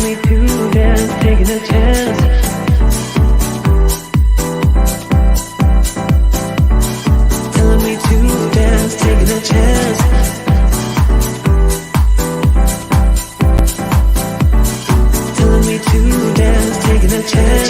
me to dance, taking a chance. Telling me to dance, taking a chance. Telling me to dance, taking a chance.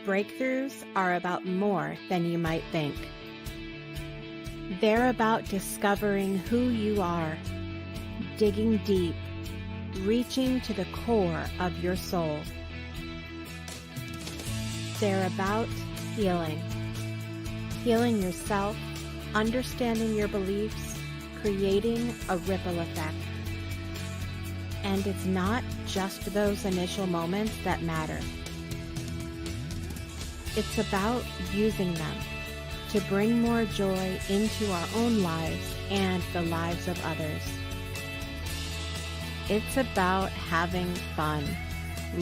Breakthroughs are about more than you might think. They're about discovering who you are, digging deep, reaching to the core of your soul. They're about healing yourself, understanding your beliefs, creating a ripple effect. And it's not just those initial moments that matter. It's about using them to bring more joy into our own lives and the lives of others. It's about having fun,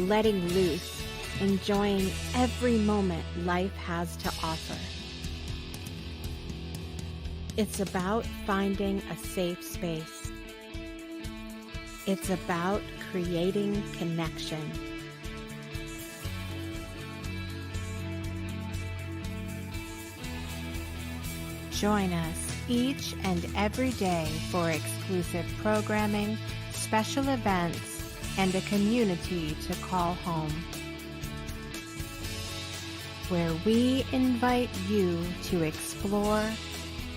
letting loose, enjoying every moment life has to offer. It's about finding a safe space. It's about creating connection. Join us each and every day for exclusive programming, special events, and a community to call home, where we invite you to explore,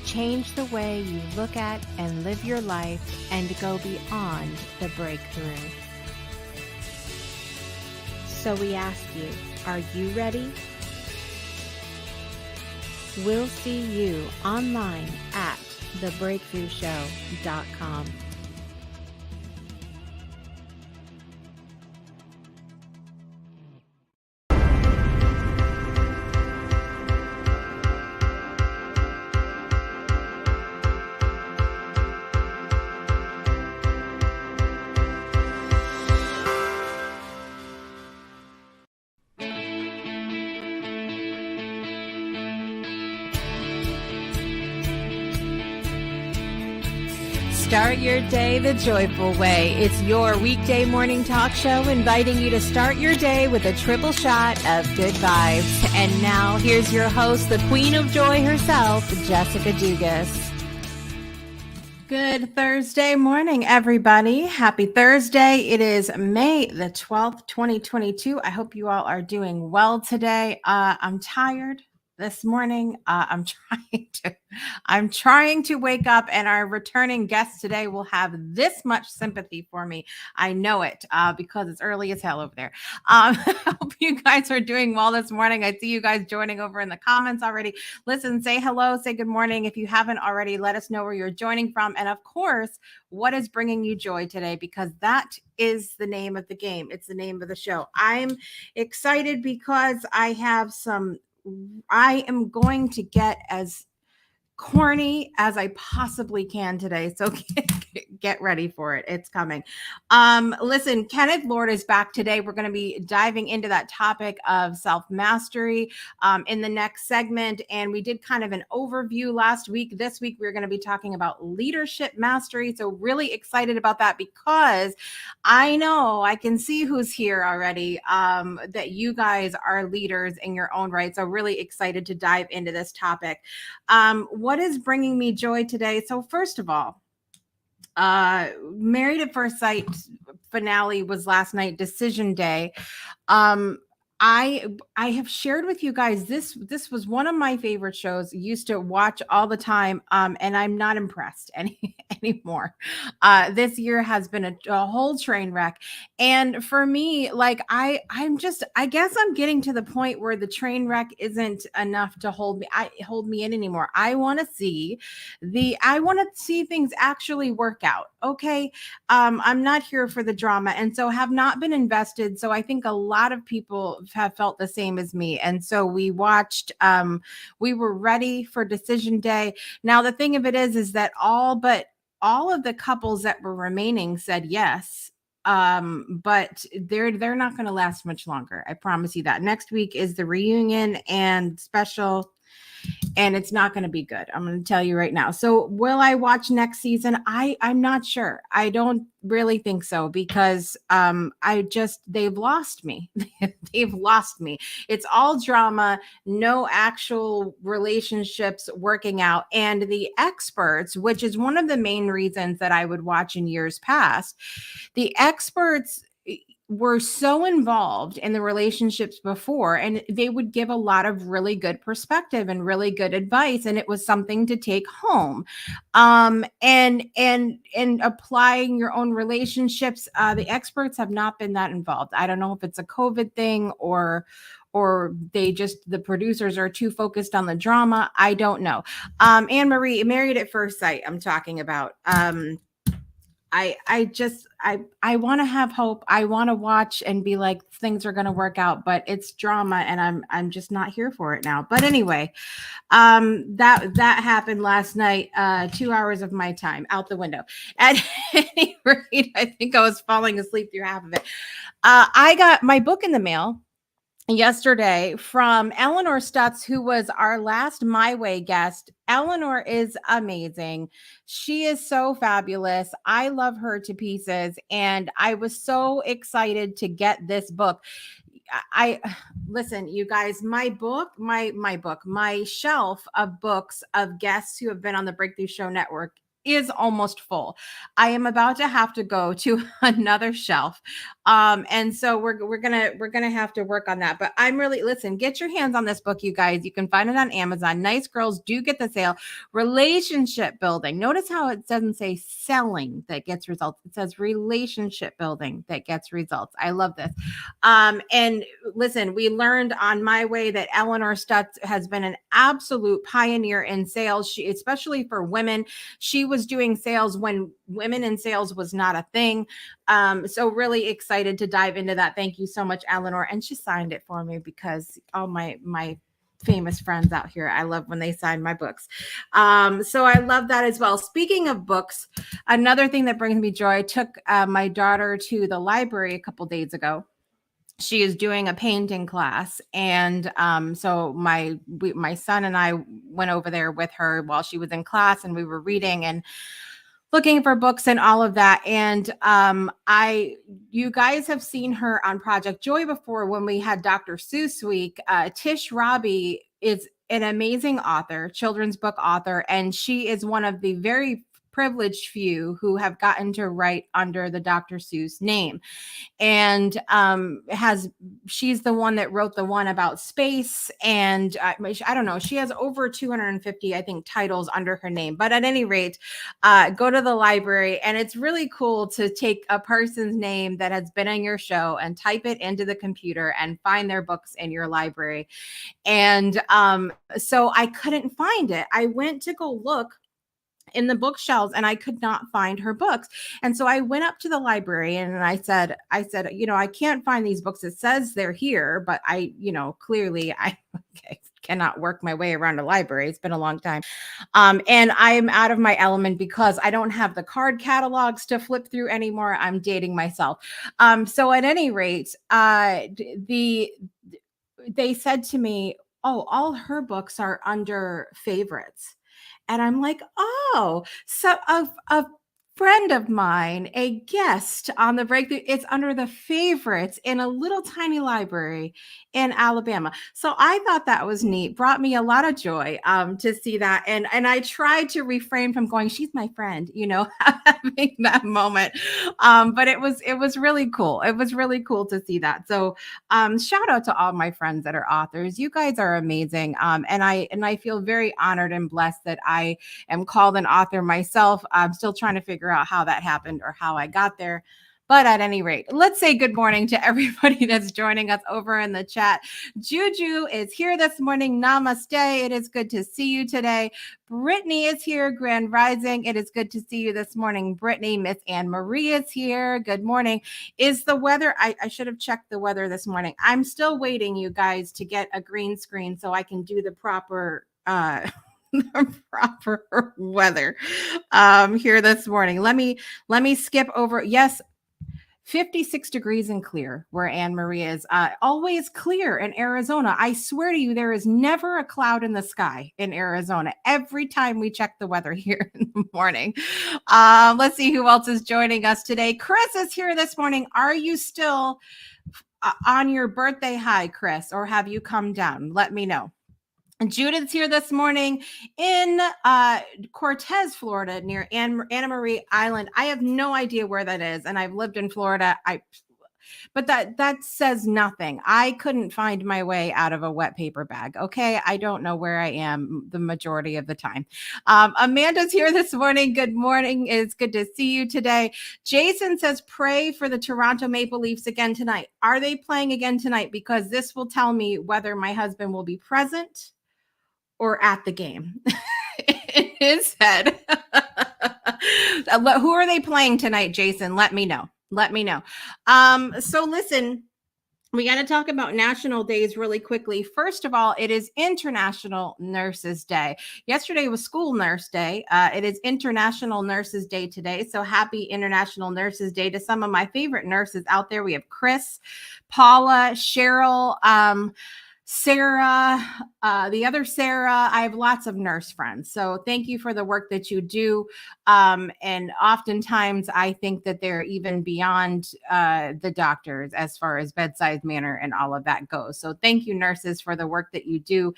change the way you look at and live your life, and go beyond the breakthrough. So we ask you, are you ready? We'll see you online at thebreakthroughshow.com. Start your day the joyful way. It's your weekday morning talk show inviting you to start your day with a triple shot of good vibes. And now here's your host, the Queen of Joy herself, Jessica Dugas. Good Thursday morning, everybody. Happy Thursday. It is May the 12th, 2022. I hope you all are doing well today. I'm tired this morning. I'm trying to wake up, and our returning guest today will have this much sympathy for me. I know it because it's early as hell over there. I hope you guys are doing well this morning. I see you guys joining over in the comments already. Listen, say hello, say good morning. If you haven't already, let us know where you're joining from. And of course, what is bringing you joy today? Because that is the name of the game. It's the name of the show. I'm excited because I am going to get as corny as I possibly can today. So get ready for it. It's coming. Listen, Kenneth Lord is back today. We're going to be diving into that topic of self-mastery in the next segment. And we did kind of an overview last week. This week, we're going to be talking about leadership mastery. So really excited about that because I know I can see who's here already, that you guys are leaders in your own right. So really excited to dive into this topic. What is bringing me joy today? So first of all, Married at First Sight finale was last night, decision day. um I have shared with you guys, this was one of my favorite shows. Used to watch all the time, and I'm not impressed anymore. This year has been a whole train wreck, and for me, like I guess I'm getting to the point where the train wreck isn't enough to hold me in anymore. I want to see things actually work out. Okay. I'm not here for the drama, and so have not been invested. So I think a lot of people have felt the same as me. And so we watched, we were ready for decision day. Now, the thing of it is that all of the couples that were remaining said yes. But they're not going to last much longer. I promise you that. Next week is the reunion and special, and it's not going to be good. I'm going to tell you right now. So will I watch next season? I'm not sure. I don't really think so, because they've lost me. They've lost me. It's all drama, no actual relationships working out. And the experts, which is one of the main reasons that I would watch in years past, the experts were so involved in the relationships before, and they would give a lot of really good perspective and really good advice, and it was something to take home. And applying your own relationships, the experts have not been that involved. I don't know if it's a COVID thing, or the producers are too focused on the drama. I don't know. Anne Marie, Married at First Sight, I'm talking about. I want to have hope. I want to watch and be like, things are going to work out, but it's drama, and I'm just not here for it now. But anyway, that happened last night. 2 hours of my time out the window. At any rate, I think I was falling asleep through half of it. I got my book in the mail yesterday from Eleanor Stutz, who was our last My Way guest. Eleanor is amazing. She is so fabulous. I love her to pieces. And I was so excited to get this book. I listen, you guys, my shelf of books of guests who have been on the Breakthrough Show Network is almost full. I am about to have to go to another shelf. And so we're gonna have to work on that. But I'm really, listen, get your hands on this book, you guys. You can find it on Amazon. Nice Girls Do Get the Sale. Relationship building. Notice how it doesn't say selling that gets results. It says relationship building that gets results. I love this. And listen, we learned on My Way that Eleanor Stutz has been an absolute pioneer in sales. She, especially for women, she was doing sales when women in sales was not a thing. So really excited to dive into that. Thank you so much, Eleanor. And she signed it for me, because all my famous friends out here, I love when they sign my books. So I love that as well. Speaking of books, another thing that brings me joy, I took my daughter to the library a couple days ago. She is doing a painting class, and so my son and I went over there with her while she was in class, and we were reading and looking for books and all of that. And you guys have seen her on Project Joy before when we had Dr. Seuss week. Tish Robbie is an amazing author, children's book author, and she is one of the very privileged few who have gotten to write under the Dr. Seuss name. And she's the one that wrote the one about space, and I don't know, she has over 250, I think, titles under her name. But at any rate, go to the library, and it's really cool to take a person's name that has been on your show and type it into the computer and find their books in your library. And so I couldn't find it. I went to go look in the bookshelves, and I could not find her books. And so I went up to the librarian and I said, I can't find these books. It says they're here, but clearly I cannot work my way around a library. It's been a long time. And I'm out of my element because I don't have the card catalogs to flip through anymore. I'm dating myself. So at any rate, they said to me, "Oh, all her books are under favorites." And I'm like, "Oh, so a friend of mine, a guest on the breakthrough, it's under the favorites in a little tiny library in Alabama." So I thought that was neat. Brought me a lot of joy to see that. And I tried to refrain from going, "She's my friend," having that moment. But it was really cool. It was really cool to see that. So shout out to all my friends that are authors. You guys are amazing. And I feel very honored and blessed that I am called an author myself. I'm still trying to figure out how that happened or how I got there. But at any rate, let's say good morning to everybody that's joining us over in the chat. Juju is here this morning. Namaste. It is good to see you today. Brittany is here. Grand Rising. It is good to see you this morning. Brittany, Miss Anne Marie is here. Good morning. Is the weather? I should have checked the weather this morning. I'm still waiting, you guys, to get a green screen so I can do the proper the proper weather here this morning. Let me skip over. Yes, 56 degrees and clear where Anne Marie is. Always clear in Arizona. I swear to you, there is never a cloud in the sky in Arizona. Every time we check the weather here in the morning. Let's see who else is joining us today. Chris is here this morning. Are you still on your birthday high, Chris, or have you come down? Let me know. Judith's here this morning in Cortez, Florida, near Anna Marie Island. I have no idea where that is, and I've lived in Florida. But that says nothing. I couldn't find my way out of a wet paper bag. Okay, I don't know where I am the majority of the time. Amanda's here this morning. Good morning. It's good to see you today. Jason says, "Pray for the Toronto Maple Leafs again tonight." Are they playing again tonight? Because this will tell me whether my husband will be present or at the game in his head. Who are they playing tonight, Jason? Let me know. So listen, we got to talk about national days really quickly. First of all, it is International Nurses Day. Yesterday was School Nurse Day. It is International Nurses Day today. So happy International Nurses Day to some of my favorite nurses out there. We have Chris, Paula, Cheryl, Sarah, the other Sarah. I have lots of nurse friends. So thank you for the work that you do. And oftentimes I think that they're even beyond the doctors as far as bedside manner and all of that goes. So thank you, nurses, for the work that you do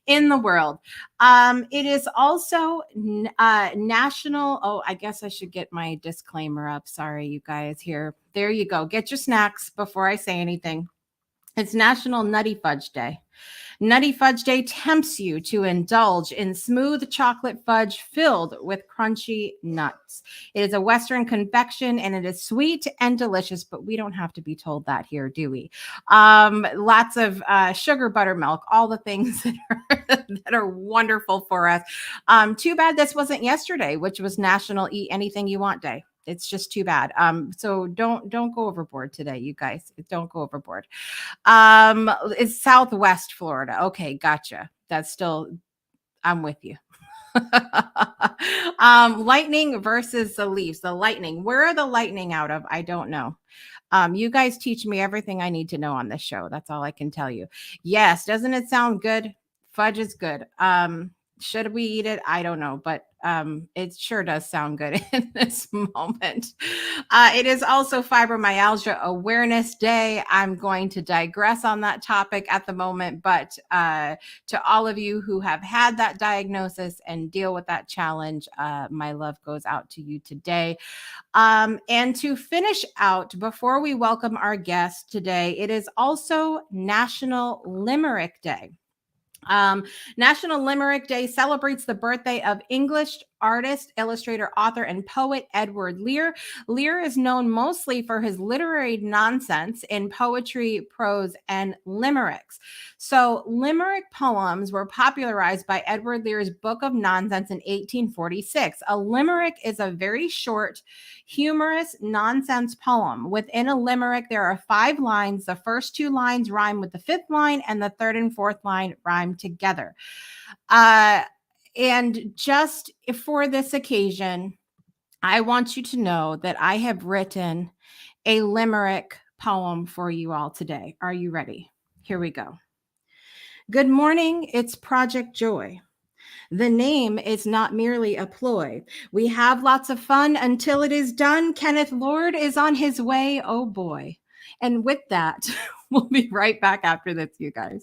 in the world. It is also national. Oh, I guess I should get my disclaimer up. Sorry, you guys here. There you go. Get your snacks before I say anything. It's National Nutty Fudge Day. Nutty Fudge Day tempts you to indulge in smooth chocolate fudge filled with crunchy nuts. It is a Western confection and it is sweet and delicious, but we don't have to be told that here, do we? Lots of sugar, buttermilk, all the things that are wonderful for us. Too bad this wasn't yesterday, which was National Eat Anything You Want Day. It's just too bad. So don't go overboard today, you guys. Don't go overboard. It's Southwest Florida. Okay, gotcha. That's still, I'm with you. Lightning versus the Leafs. The Lightning. Where are the Lightning out of? I don't know. You guys teach me everything I need to know on this show. That's all I can tell you. Yes, doesn't it sound good? Fudge is good. Should we eat it? I don't know, but it sure does sound good in this moment. It is also Fibromyalgia Awareness Day. I'm going to digress on that topic at the moment, but to all of you who have had that diagnosis and deal with that challenge, my love goes out to you today. And to finish out, before we welcome our guest today, it is also National Limerick Day. National Limerick Day celebrates the birthday of English artist, illustrator, author, and poet Edward Lear. Lear is known mostly for his literary nonsense in poetry, prose, and limericks. So, limerick poems were popularized by Edward Lear's Book of Nonsense in 1846. A limerick is a very short, humorous nonsense poem. Within a limerick, there are 5 lines. The first 2 lines rhyme with the 5th line, and the 3rd and 4th line rhyme together. And just for this occasion, I want you to know that I have written a limerick poem for you all today. Are you ready? Here we go. Good morning, it's Project Joy. The name is not merely a ploy. We have lots of fun until it is done. Kenneth Lord is on his way. Oh boy. And with that, we'll be right back after this, you guys.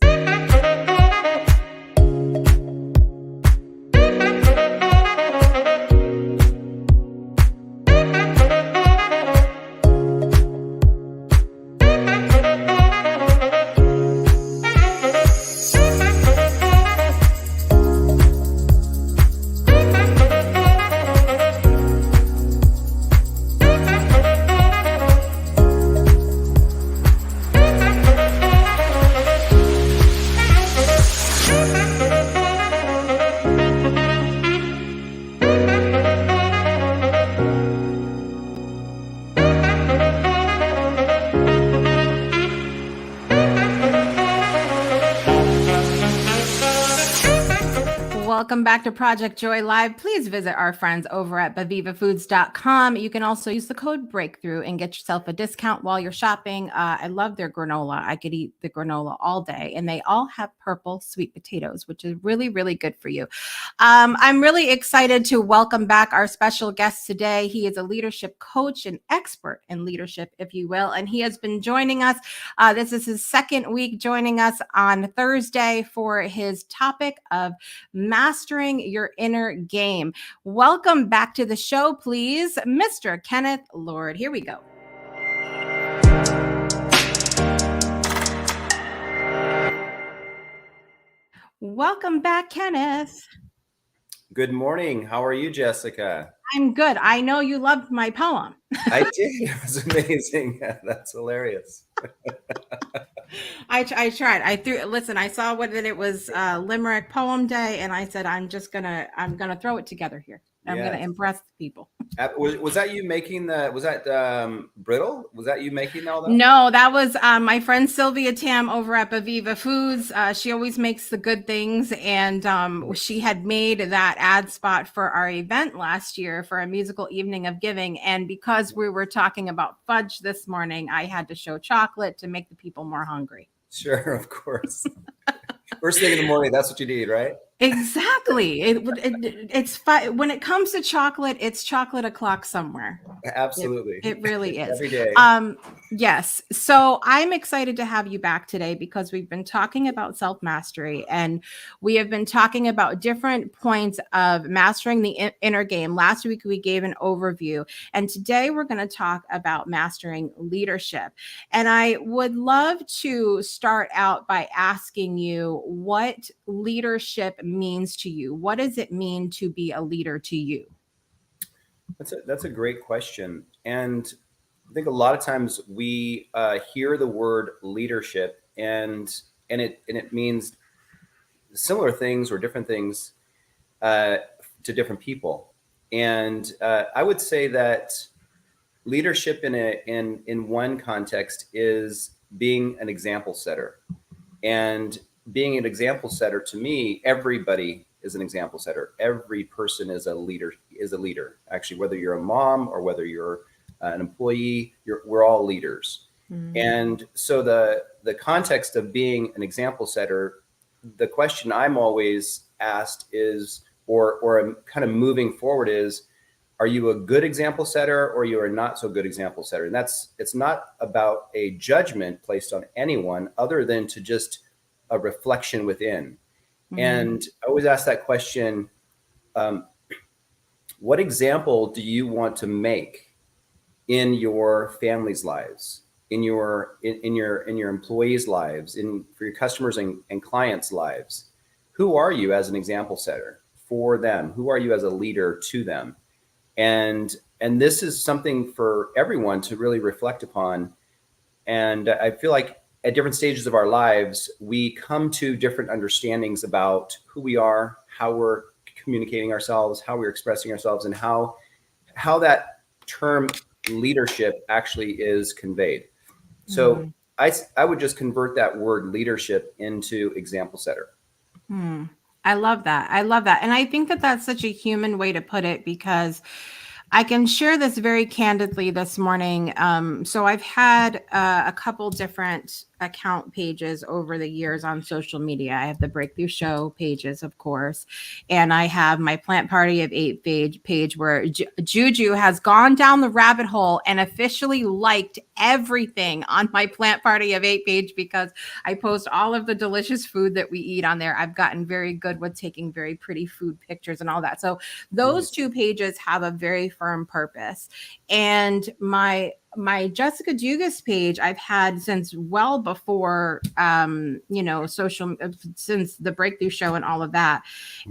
Welcome back to Project Joy Live. Please visit our friends over at bavivafoods.com. You can also use the code Breakthrough and get yourself a discount while you're shopping. I love their granola. I could eat the granola all day. And they all have purple sweet potatoes, which is really, really good for you. I'm really excited to welcome back our special guest today. He is a leadership coach and expert in leadership, if you will. And he has been joining us. This is his 2nd week joining us on Thursday for his topic of mastering your inner game. Welcome back to the show, please, Mr. Kenneth Lord. Here we go. Welcome back, Kenneth. Good morning. How are you, Jessica? I'm good. I know you loved my poem. I did. It was amazing. That's hilarious. I tried. I saw that it was Limerick Poem Day, and I said, I'm gonna throw it together here. I'm gonna impress the people. Was that you making brittle? Was that you making all that? No, that was my friend Sylvia Tam over at Baviva Foods. She always makes the good things, and she had made that ad spot for our event last year for a musical evening of giving. And because we were talking about fudge this morning, I had to show chocolate to make the people more hungry. Sure, of course. First thing in the morning, that's what you need, right? Exactly. It's when it comes to chocolate, it's chocolate o'clock somewhere. Absolutely. It really is. Every day. Yes. So I'm excited to have you back today because we've been talking about self-mastery, and we have been talking about different points of mastering the inner game. Last week, we gave an overview, and today we're going to talk about mastering leadership. And I would love to start out by asking you what leadership means to you. What does it mean to be a leader to you? That's a great question. And I think a lot of times we hear the word leadership and it means similar things or different things to different people. And I would say that leadership in one context is being an example setter. And being an example setter, to me, everybody is an example setter. Every person is a leader. Actually, whether you're a mom or whether you're an employee, we're all leaders. Mm-hmm. And so the context of being an example setter, the question I'm always asked is, or I'm kind of moving forward is, are you a good example setter or you are not so good example setter? And it's not about a judgment placed on anyone other than to just a reflection within. Mm-hmm. And I always ask that question, what example do you want to make in your family's lives, in your employees' lives, for your customers and clients' lives? Who are you as an example setter for them? Who are you as a leader to them? And this is something for everyone to really reflect upon. And I feel like at different stages of our lives, we come to different understandings about who we are, how we're communicating ourselves, how we're expressing ourselves, and how that term leadership actually is conveyed. So I would just convert that word leadership into example setter. I love that. I love that. And I think that that's such a human way to put it, because I can share this very candidly this morning. So I've had a couple different account pages over the years on social media. I have the Breakthrough Show pages, of course, and I have my Plant Party of 8 page where Juju has gone down the rabbit hole and officially liked everything on my Plant Party of 8 page, because I post all of the delicious food that we eat on there. I've gotten very good with taking very pretty food pictures and all that. So those two pages have a very firm purpose. And my Jessica Dugas page I've had since well before social, since the Breakthrough Show and all of that.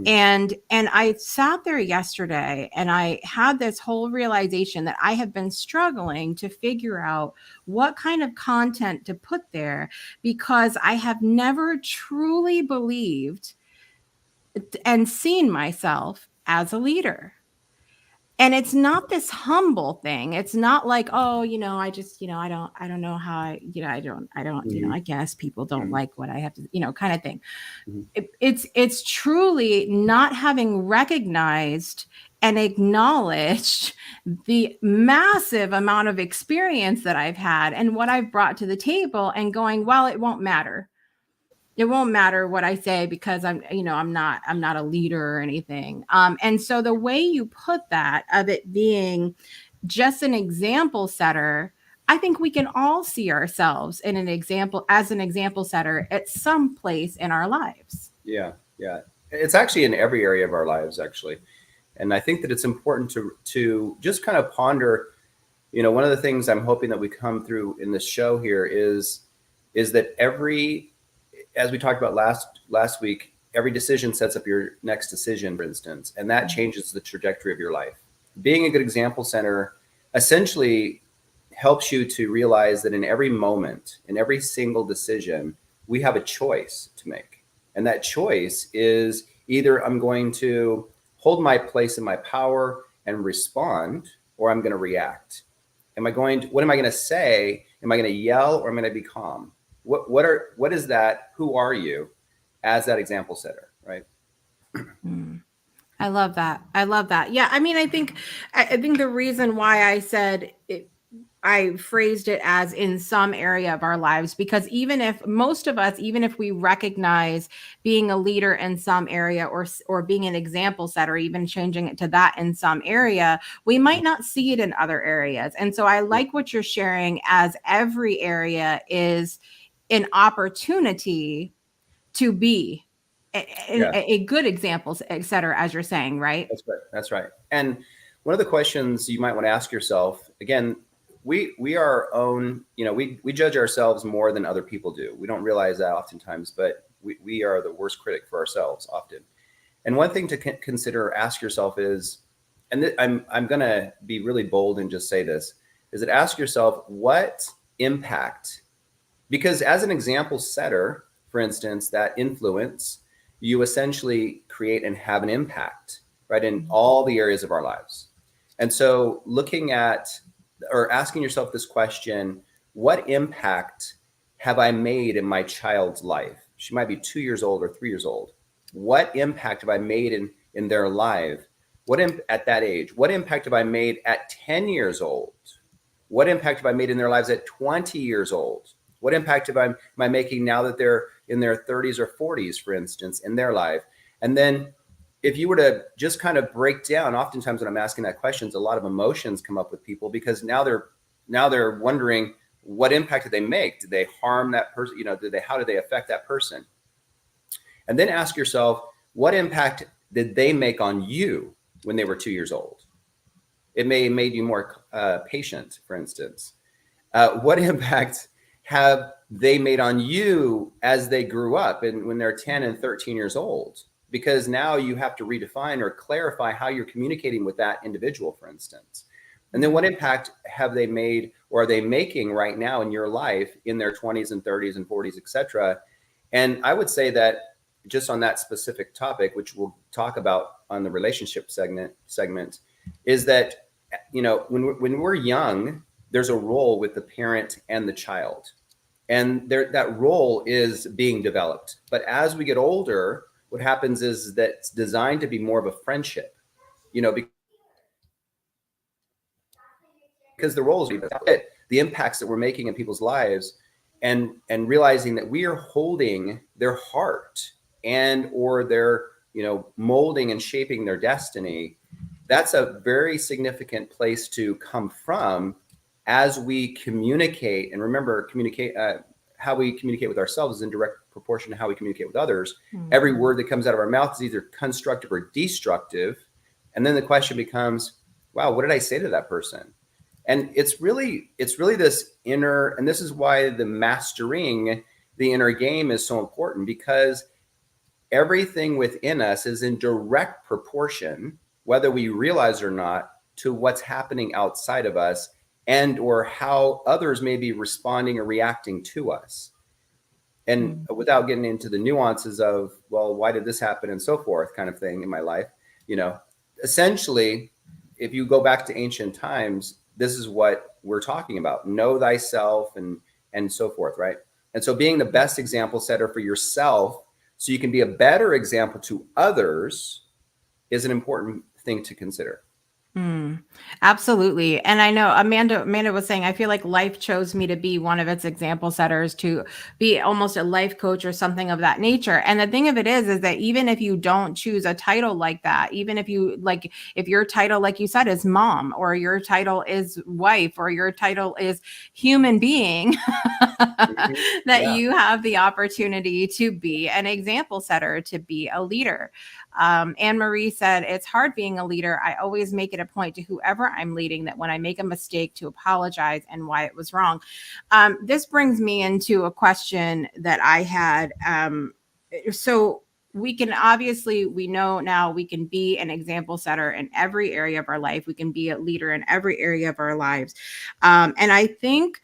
And I sat there yesterday and I had this whole realization that I have been struggling to figure out what kind of content to put there, because I have never truly believed and seen myself as a leader. And it's not this humble thing. It's not like, oh, I just, I don't know how I guess people don't like what I have to, kind of thing. It's truly not having recognized and acknowledged the massive amount of experience that I've had and what I've brought to the table, and going, well, it won't matter. It won't matter what I say, because I'm not a leader or anything. And so the way you put that, of it being just an example setter, I think we can all see ourselves in an example setter at some place in our lives. Yeah. It's actually in every area of our lives, actually. And I think that it's important to just kind of ponder, one of the things I'm hoping that we come through in this show here is that as we talked about last week, every decision sets up your next decision, for instance, and that changes the trajectory of your life. Being a good example center essentially helps you to realize that in every moment, in every single decision, we have a choice to make. And that choice is either I'm going to hold my place in my power and respond, or I'm going to react. What am I going to say? Am I going to yell, or am I going to be calm? What is that? Who are you as that example setter, right? I love that. Yeah. I mean, I think the reason why I said it, I phrased it as in some area of our lives, because even if we recognize being a leader in some area, or being an example setter, even changing it to that in some area, we might not see it in other areas. And so I like what you're sharing, as every area is an opportunity to be a good example, et cetera, as you're saying, right? That's right. And one of the questions you might want to ask yourself, again, we are our own, we judge ourselves more than other people do. We don't realize that oftentimes, but we are the worst critic for ourselves often. And one thing to ask yourself is, and I'm going to be really bold and just say this, is that ask yourself, what impact, because as an example setter, for instance, that influence, you essentially create and have an impact, right, in all the areas of our lives. And so looking at, or asking yourself this question, what impact have I made in my child's life? She might be 2 years old or 3 years old. What impact have I made in their life? At that age? What impact have I made at 10 years old? What impact have I made in their lives at 20 years old? What impact am I making now that they're in their 30s or 40s, for instance, in their life? And then if you were to just kind of break down, oftentimes when I'm asking that questions, a lot of emotions come up with people, because now they're wondering, what impact did they make? Did they harm that person? How did they affect that person? And then ask yourself, what impact did they make on you when they were 2 years old? It may have made you more patient, for instance. What impact have they made on you as they grew up and when they're 10 and 13 years old? because now you have to redefine or clarify how you're communicating with that individual, for instance. And then what impact have they made or are they making right now in your life in their 20s and 30s and 40s, et cetera? And I would say that just on that specific topic, which we'll talk about on the relationship segment, is that, you know, when we're young, there's a role with the parent and the child. And that role is being developed. But as we get older, what happens is that it's designed to be more of a friendship, you know, because the roles, the impacts that we're making in people's lives, and realizing that we are holding their heart and or their, you know, molding and shaping their destiny. That's a very significant place to come from as we communicate. And remember, how we communicate with ourselves is in direct proportion to how we communicate with others. Mm-hmm. Every word that comes out of our mouth is either constructive or destructive. And then the question becomes, wow, what did I say to that person? And it's really this inner, and this is why the mastering the inner game is so important, because everything within us is in direct proportion, whether we realize or not, to what's happening outside of us and or how others may be responding or reacting to us. And without getting into the nuances of, well, why did this happen and so forth kind of thing in my life, you know, essentially, if you go back to ancient times, this is what we're talking about. Know thyself and so forth, right? And so being the best example setter for yourself so you can be a better example to others is an important thing to consider. Absolutely. And I know Amanda was saying, I feel like life chose me to be one of its example setters, to be almost a life coach or something of that nature. And the thing of it is that even if you don't choose a title like that, even if you if your title, like you said, is mom, or your title is wife, or your title is human being, that you have the opportunity to be an example setter, to be a leader. Anne Marie said, it's hard being a leader. I always make it a point to whoever I'm leading that when I make a mistake to apologize and why it was wrong. This brings me into a question that I had. So we can obviously, we know now we can be an example setter in every area of our life. We can be a leader in every area of our lives. And I think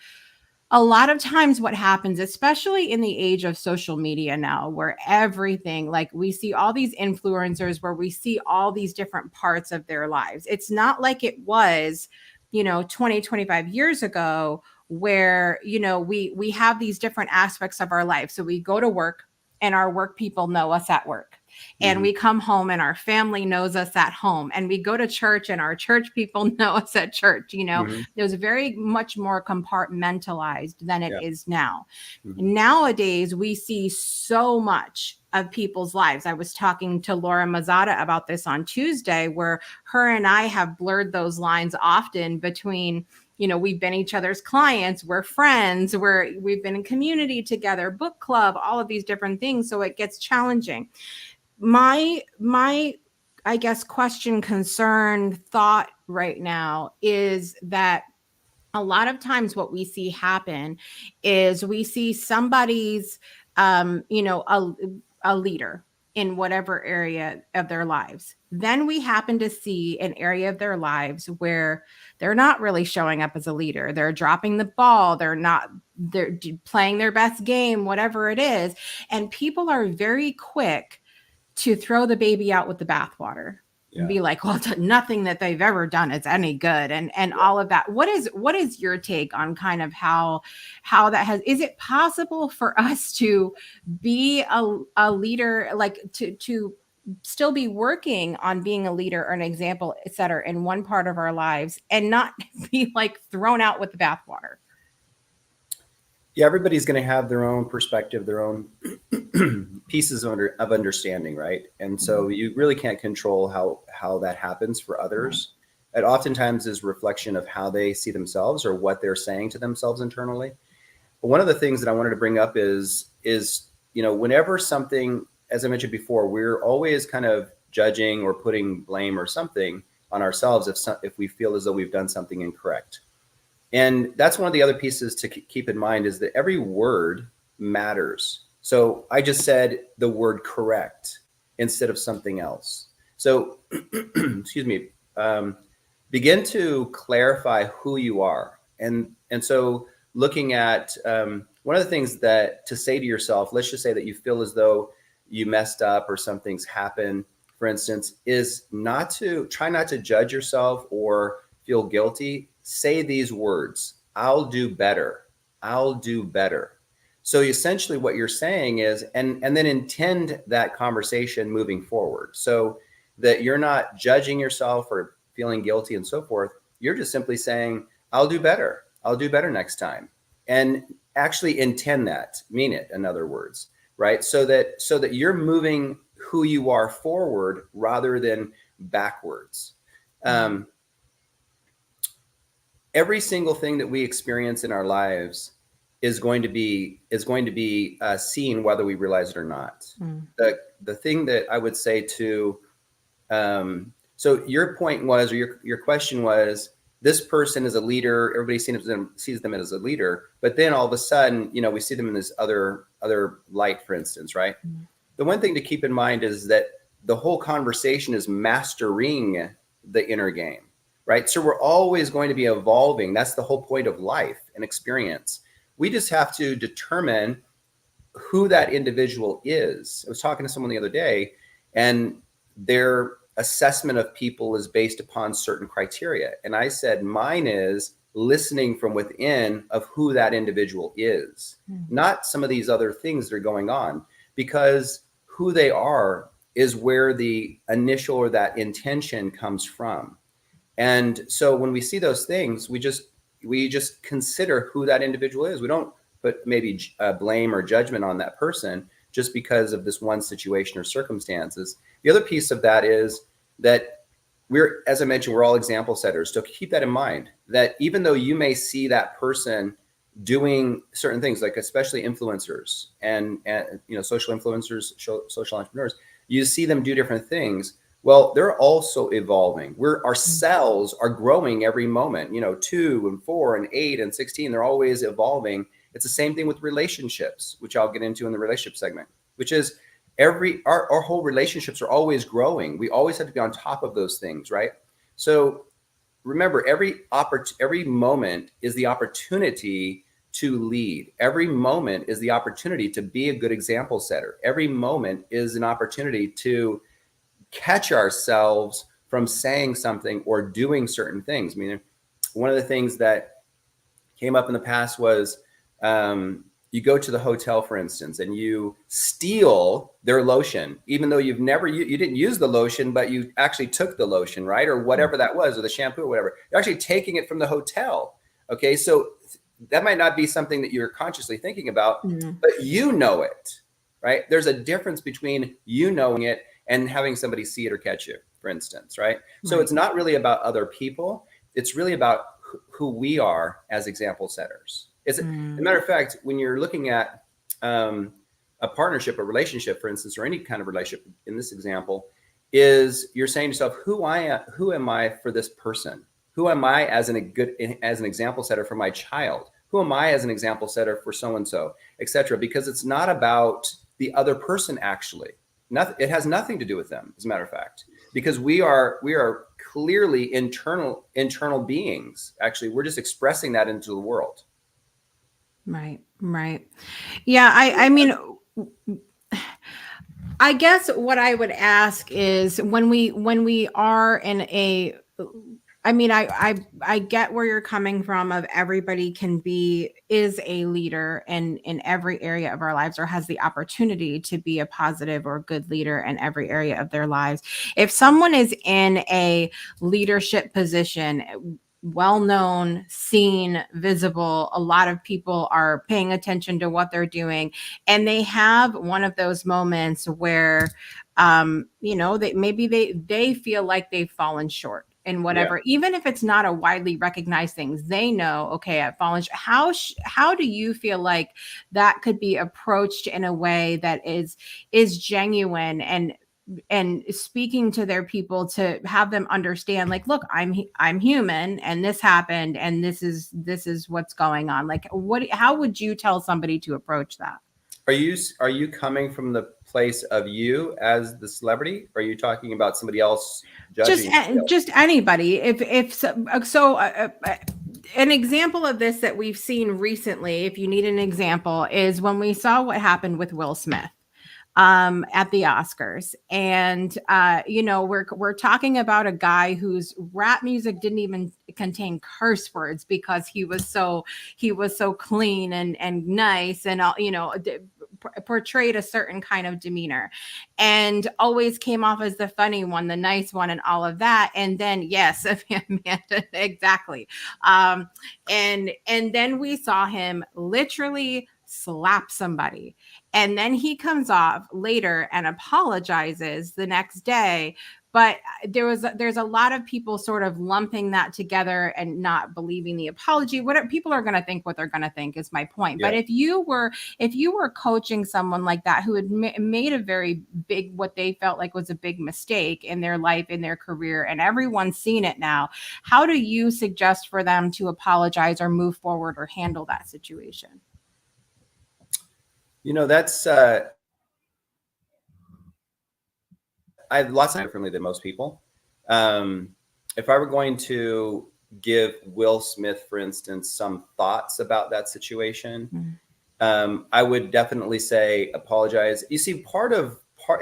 a lot of times what happens, especially in the age of social media now, where everything, like we see all these influencers, where we see all these different parts of their lives. It's not like it was, 20, 25 years ago, where, we have these different aspects of our life. So we go to work and our work people know us at work. And we come home and our family knows us at home, and we go to church and our church people know us at church. It was very much more compartmentalized than it is now. Nowadays, we see so much of people's lives. I was talking to Laura Mazzata about this on Tuesday, where her and I have blurred those lines often between, we've been each other's clients, we're friends, we've been in community together, book club, all of these different things. So it gets challenging. My, I guess, question, concern, thought right now is that a lot of times what we see happen is we see somebody's, a leader in whatever area of their lives. Then we happen to see an area of their lives where they're not really showing up as a leader. They're dropping the ball. They're playing their best game, whatever it is. And people are very quick to throw the baby out with the bathwater and be like, well, nothing that they've ever done is any good. And all of that. What is your take on kind of how that is it possible for us to be a leader, like to still be working on being a leader or an example setter in one part of our lives and not be like thrown out with the bathwater? Yeah, everybody's going to have their own perspective, their own pieces of understanding, right? And so you really can't control how that happens for others. It oftentimes is a reflection of how they see themselves or what they're saying to themselves internally. But one of the things that I wanted to bring up is whenever something, as I mentioned before, we're always kind of judging or putting blame or something on ourselves if we feel as though we've done something incorrect. And that's one of the other pieces to keep in mind, is that every word matters. So I just said the word correct. instead of something else. So, excuse me, begin to clarify who you are. And so looking at one of the things that to say to yourself, let's just say that you feel as though you messed up or something's happened, for instance, is try not to judge yourself or feel guilty. Say these words: I'll do better. I'll do better. So essentially what you're saying is, and then intend that conversation moving forward, so that you're not judging yourself or feeling guilty and so forth. You're just simply saying, I'll do better. I'll do better next time. And actually intend that, mean it, in other words, right? So that you're moving who you are forward rather than backwards. Every single thing that we experience in our lives is going to be seen whether we realize it or not. The thing that I would say to so your point was, or your question was, this person is a leader. Everybody sees them as a leader, but then all of a sudden, we see them in this other light, for instance, right? The one thing to keep in mind is that the whole conversation is mastering the inner game, right? So we're always going to be evolving. That's the whole point of life and experience. We just have to determine who that individual is. I was talking to someone the other day, and their assessment of people is based upon certain criteria. And I said, mine is listening from within of who that individual is, not some of these other things that are going on, because who they are is where the initial or that intention comes from. And so when we see those things, we just consider who that individual is. We don't put maybe blame or judgment on that person just because of this one situation or circumstances. The other piece of that is that as I mentioned, we're all example setters. So keep that in mind, that even though you may see that person doing certain things, like especially influencers and social influencers, social entrepreneurs, you see them do different things. Well, they're also evolving. Our cells are growing every moment, 2 and 4 and 8 and 16, they're always evolving. It's the same thing with relationships, which I'll get into in the relationship segment, which is our whole relationships are always growing. We always have to be on top of those things, right? So remember, every moment is the opportunity to lead. Every moment is the opportunity to be a good example setter. Every moment is an opportunity to catch ourselves from saying something or doing certain things. I mean, one of the things that came up in the past was you go to the hotel, for instance, and you steal their lotion, even though you didn't use the lotion, but you actually took the lotion, right? Or whatever that was, or the shampoo or whatever. You're actually taking it from the hotel. Okay. So that might not be something that you're consciously thinking about, but you know it, right? There's a difference between you knowing it and having somebody see it or catch it, for instance, right? So it's not really about other people. It's really about who we are as example setters. As a matter of fact, when you're looking at a partnership, a relationship, for instance, or any kind of relationship, in this example, is you're saying to yourself, who am I for this person? Who am I as an example setter for my child? Who am I as an example setter for so-and-so, et cetera? Because it's not about the other person, actually. It has nothing to do with them, as a matter of fact, because we are clearly internal beings. Actually, we're just expressing that into the world. Right. Yeah. I mean, I guess what I would ask is when we are in I get where you're coming from, of everybody is a leader in every area of our lives, or has the opportunity to be a positive or good leader in every area of their lives. If someone is in a leadership position, well-known, seen, visible, a lot of people are paying attention to what they're doing, and they have one of those moments where they feel like they've fallen short in whatever, even if it's not a widely recognized thing, they know, okay, I've fallen short. How do you feel like that could be approached in a way that is genuine and speaking to their people, to have them understand, like, look, I'm human, and this happened, and this is what's going on. Like, how would you tell somebody to approach that? Are you coming from the place of you as the celebrity? Or are you talking about somebody else judging? Just anybody. If so, an example of this that we've seen recently, if you need an example, is when we saw what happened with Will Smith at the Oscars. And we're talking about a guy whose rap music didn't even contain curse words because he was so clean and nice and all, portrayed a certain kind of demeanor and always came off as the funny one, the nice one, and all of that. And then yes, Amanda, exactly. And then we saw him literally slap somebody. And then he comes off later and apologizes the next day. But there's a lot of people sort of lumping that together and not believing the apology. What people are going to think, what they're going to think is my point. Yeah. But if you were coaching someone like that who had made a very big, what they felt like was a big mistake in their life, in their career, and everyone's seen it now, how do you suggest for them to apologize or move forward or handle that situation? That's I have lots of differently than most people. If I were going to give Will Smith, for instance, some thoughts about that situation, I would definitely say apologize. You see, part,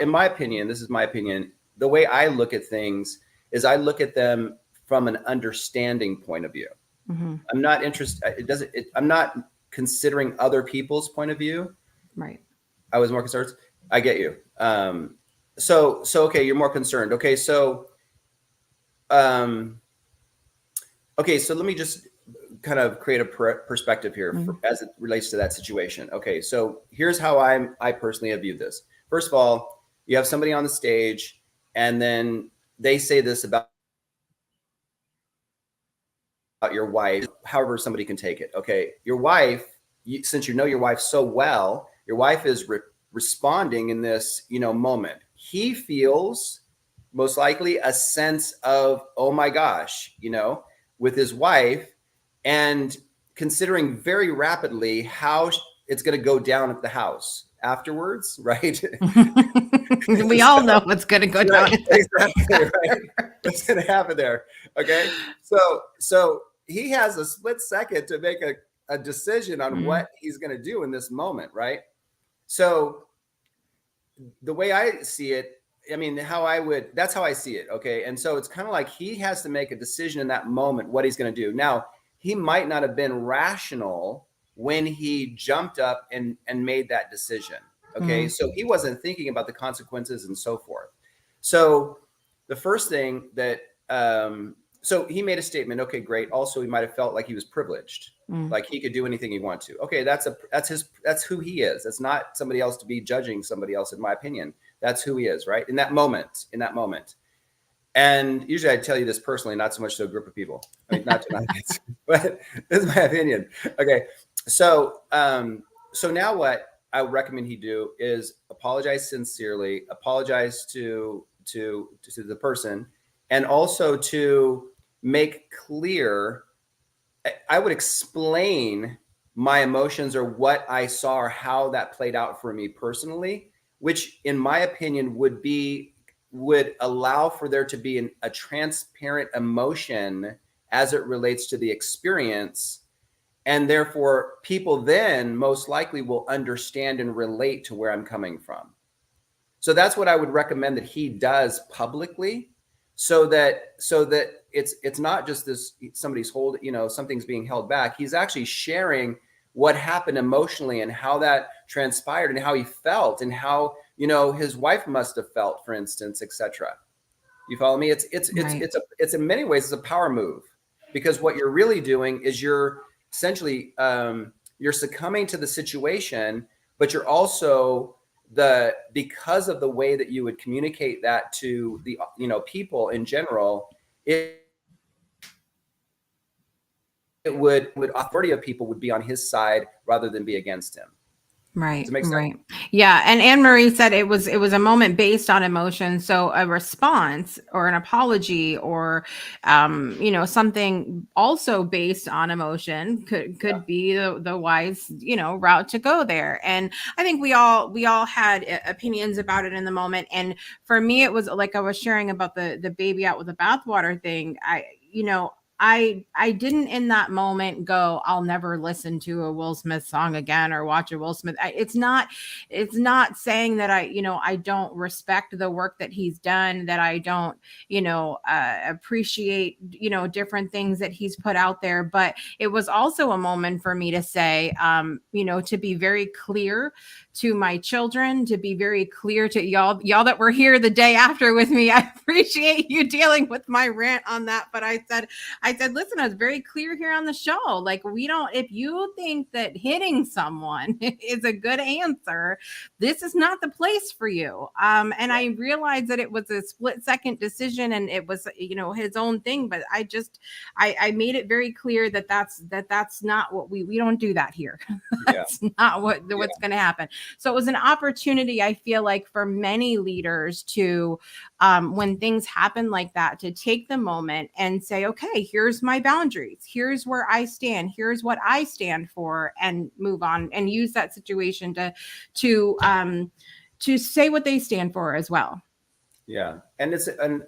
in my opinion, this is my opinion, the way I look at things is I look at them from an understanding point of view. I'm not interested. I'm not considering other people's point of view. Right. I was more concerned. I get you. So okay, you're more concerned. Okay, so let me just kind of create a perspective here as it relates to that situation. Okay, so here's how I personally have viewed this. First of all, you have somebody on the stage, and then they say this about your wife, however somebody can take it. Okay, your wife, since you know your wife so well, your wife is responding in this, moment. He feels most likely a sense of, oh my gosh, with his wife, and considering very rapidly how it's going to go down at the house afterwards, right? We all know what's going to go down. Exactly, right? What's going to happen there? Okay, so he has a split second to make a decision on what he's going to do in this moment, right? So the way I see it, that's how I see it. Okay. And so it's kind of like he has to make a decision in that moment, what he's going to do. Now, he might not have been rational when he jumped up and made that decision. Okay. So he wasn't thinking about the consequences and so forth. So the first thing that, so he made a statement. Okay, great. Also, he might've felt like he was privileged, like he could do anything he wanted to. Okay. That's who he is. That's not somebody else to be judging somebody else, in my opinion. That's who he is, right? In that moment. And usually I tell you this personally, not so much to a group of people, not to my kids, but this is my opinion. Okay. So now what I would recommend he do is apologize sincerely, apologize to the person, and also to make clear, I would explain my emotions or what I saw or how that played out for me personally, which in my opinion would allow for there to be a transparent emotion as it relates to the experience. And therefore people then most likely will understand and relate to where I'm coming from. So that's what I would recommend that he does publicly, so that it's not just this, somebody's something's being held back. He's actually sharing what happened emotionally and how that transpired and how he felt and how, his wife must have felt, for instance, etc. You follow me? It's in many ways, it's a power move, because what you're really doing is you're essentially, you're succumbing to the situation, but you're also because of the way that you would communicate that to the, people in general, it would authority of people would be on his side rather than be against him. Right, Does it make sense? right. Yeah, and Anne Marie said it was a moment based on emotion. So a response or an apology or something also based on emotion could be the wise, route to go there. And I think we all had opinions about it in the moment. And for me it was like I was sharing about the baby out with the bathwater thing. I didn't in that moment go, I'll never listen to a Will Smith song again or watch a Will Smith. It's not saying that I don't respect the work that he's done, that I don't, appreciate, different things that he's put out there. But it was also a moment for me to say, to be very clear to my children, to be very clear to y'all that were here the day after with me. I appreciate you dealing with my rant on that. But I said, listen, I was very clear here on the show. Like, if you think that hitting someone is a good answer, this is not the place for you. And I realized that it was a split second decision and it was, his own thing. But I made it very clear that's not what we don't do that here. That's not what's going to happen. So it was an opportunity, I feel like, for many leaders to, when things happen like that, to take the moment and say, okay, here's my boundaries. Here's where I stand. Here's what I stand for, and move on and use that situation to say what they stand for as well. Yeah. And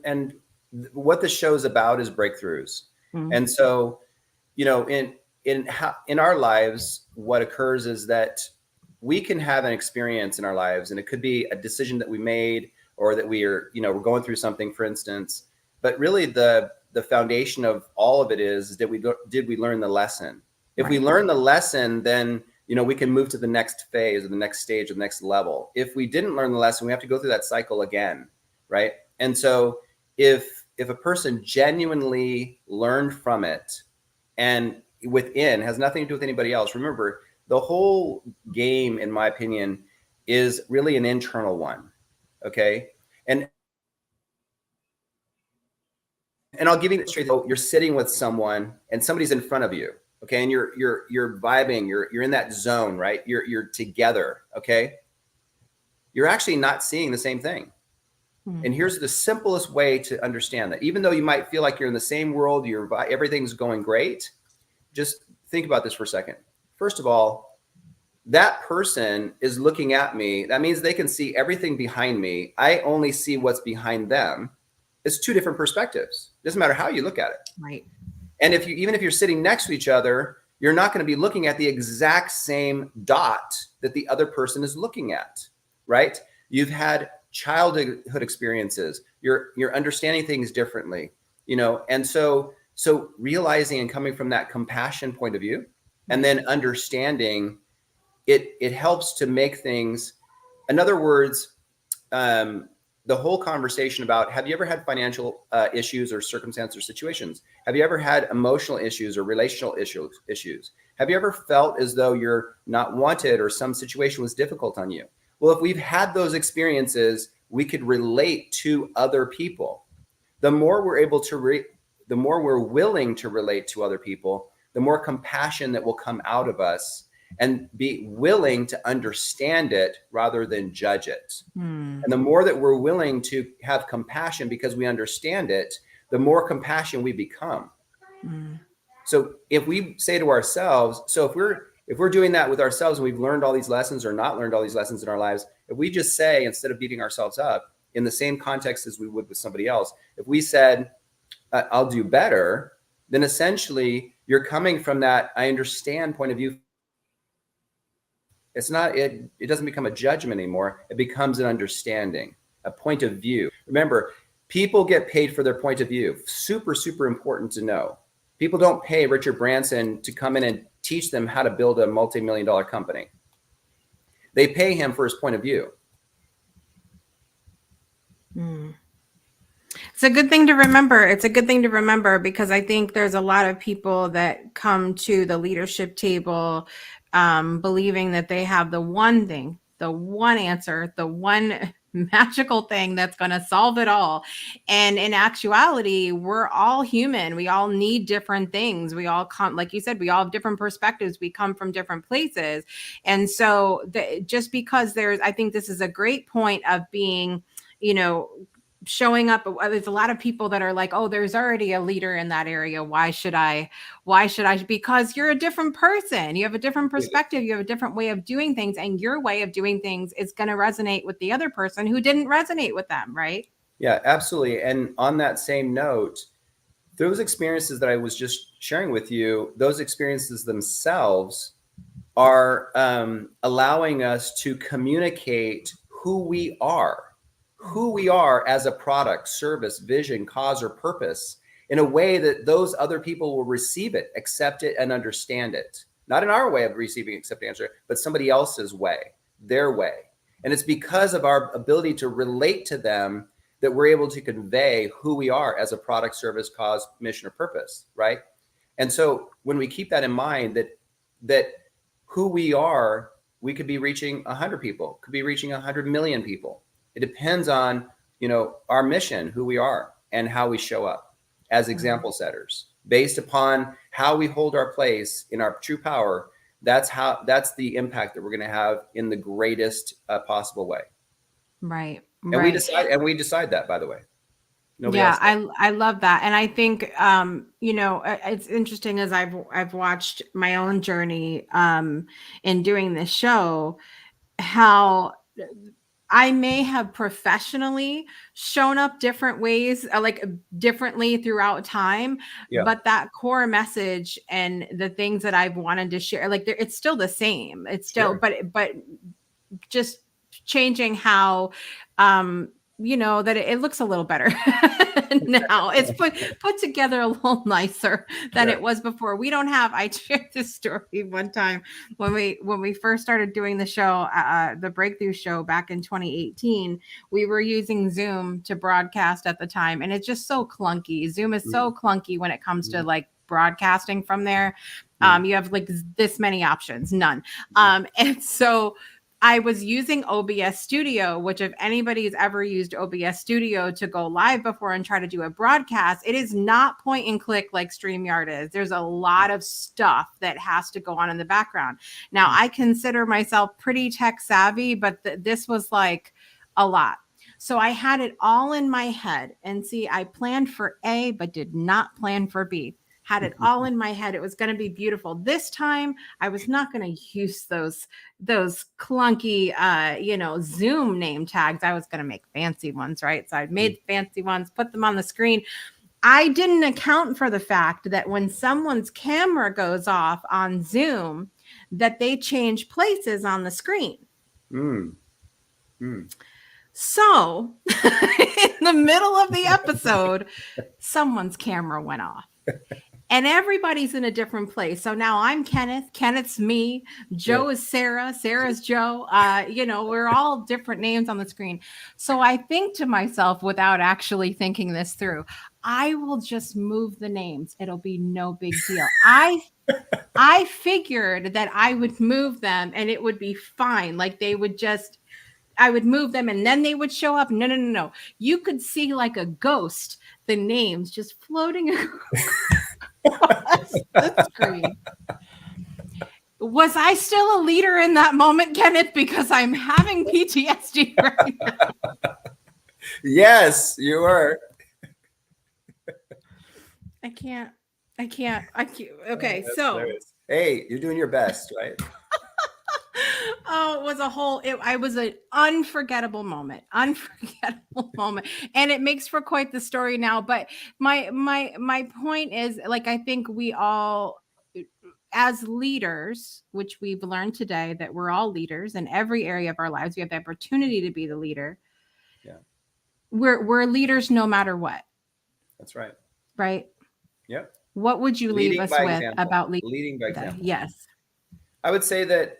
and what the show's about is breakthroughs. Mm-hmm. And so, in our lives, what occurs is that we can have an experience in our lives, and it could be a decision that we made, or that we're going through something, for instance. But really the foundation of all of it is that did we learn the lesson? If we learn the lesson, then we can move to the next phase or the next stage or the next level. If we didn't learn the lesson, we have to go through that cycle again, right? And so if a person genuinely learned from it, and has nothing to do with anybody else, remember, the whole game, in my opinion, is really an internal one. Okay. And I'll give you the straight. You're sitting with someone and somebody's in front of you. Okay. And you're vibing, you're in that zone, right? You're together. Okay. You're actually not seeing the same thing. Mm-hmm. And here's the simplest way to understand that. Even though you might feel like you're in the same world, everything's going great. Just think about this for a second. First of all, that person is looking at me. That means they can see everything behind me. I only see what's behind them. It's two different perspectives. Doesn't matter how you look at it. Right. And even if you're sitting next to each other, you're not going to be looking at the exact same dot that the other person is looking at, right? You've had childhood experiences. You're understanding things differently, and so realizing and coming from that compassion point of view, and then understanding it helps to make things, in other words, the whole conversation about, have you ever had financial issues or circumstances or situations? Have you ever had emotional issues or relational issues? Have you ever felt as though you're not wanted or some situation was difficult on you? Well, if we've had those experiences, we could relate to other people. The more we're able to the more we're willing to relate to other people, the more compassion that will come out of us, and be willing to understand it rather than judge it. And the more that we're willing to have compassion because we understand it, the more compassion we become. So if we say to ourselves, if we're doing that with ourselves and we've learned all these lessons or not learned all these lessons in our lives, if we just say, instead of beating ourselves up in the same context as we would with somebody else, if we said, I'll do better, then essentially you're coming from that I understand point of view. It's not, it doesn't become a judgment anymore. It becomes an understanding, a point of view. Remember, people get paid for their point of view. Super, super important to know. People don't pay Richard Branson to come in and teach them how to build a multi-million-dollar company. They pay him for his point of view. It's a good thing to remember. It's a good thing to remember, because I think there's a lot of people that come to the leadership table believing that they have the one thing, the one answer, the one magical thing that's going to solve it all. And in actuality, we're all human. We all need different things. We all come, like you said, we all have different perspectives. We come from different places. And so just because I think this is a great point of being, showing up. There's a lot of people that are like, oh, there's already a leader in that area. Why should I? Because you're a different person. You have a different perspective. You have a different way of doing things. And your way of doing things is going to resonate with the other person who didn't resonate with them. Right. Yeah, absolutely. And on that same note, those experiences that I was just sharing with you, those experiences themselves are allowing us to communicate who we are as a product, service, vision, cause, or purpose in a way that those other people will receive it, accept it, and understand it. Not in our way of receiving, accepting, answer, but somebody else's way, their way. And it's because of our ability to relate to them that we're able to convey who we are as a product, service, cause, mission, or purpose, right? And so when we keep that in mind, that who we are, we could be reaching 100 people, could be reaching 100 million people. It depends on, our mission, who we are, and how we show up as example setters. Based upon how we hold our place in our true power, that's the impact that we're going to have in the greatest possible way. Right. And we decide that, by the way. Nobody else. I love that. And I think, it's interesting as I've watched my own journey in doing this show, how I may have professionally shown up different ways, like differently throughout time, but that core message and the things that I've wanted to share, like it's still the same. It's still, but just changing how, that it looks a little better now. It's put together a little nicer than it was before. I shared this story one time when we first started doing the show, the Breakthrough Show back in 2018. We were using Zoom to broadcast at the time, and it's just so clunky. Zoom is so clunky when it comes to like broadcasting from there. You have like this many options, none. And so I was using OBS Studio, which if anybody's ever used OBS Studio to go live before and try to do a broadcast, it is not point and click like StreamYard is. There's a lot of stuff that has to go on in the background. Now, I consider myself pretty tech savvy, but this was like a lot. So I had it all in my head. And see, I planned for A, but did not plan for B. Had it all in my head. It was going to be beautiful. This time, I was not going to use those clunky, Zoom name tags. I was going to make fancy ones, right? So I made fancy ones, put them on the screen. I didn't account for the fact that when someone's camera goes off on Zoom, that they change places on the screen. So in the middle of the episode, someone's camera went off. And everybody's in a different place. So now I'm Kenneth. Kenneth's me. Joe is Sarah. Sarah's Joe. We're all different names on the screen. So I think to myself, without actually thinking this through, I will just move the names. It'll be no big deal. I figured that I would move them and it would be fine. Like I would move them and then they would show up. No. You could see like a ghost, the names just floating across the screen. Was I still a leader in that moment, Kenneth? Because I'm having PTSD right now. Yes, you were. I can't. Okay, so. Hey, you're doing your best, right? Oh, it was an unforgettable moment. And it makes for quite the story now. But my point is, like, I think we all, as leaders, which we've learned today that we're all leaders in every area of our lives. We have the opportunity to be the leader. Yeah. We're leaders no matter what. That's right. Right? Yep. What would you leave us with about leading by example? Yes. I would say that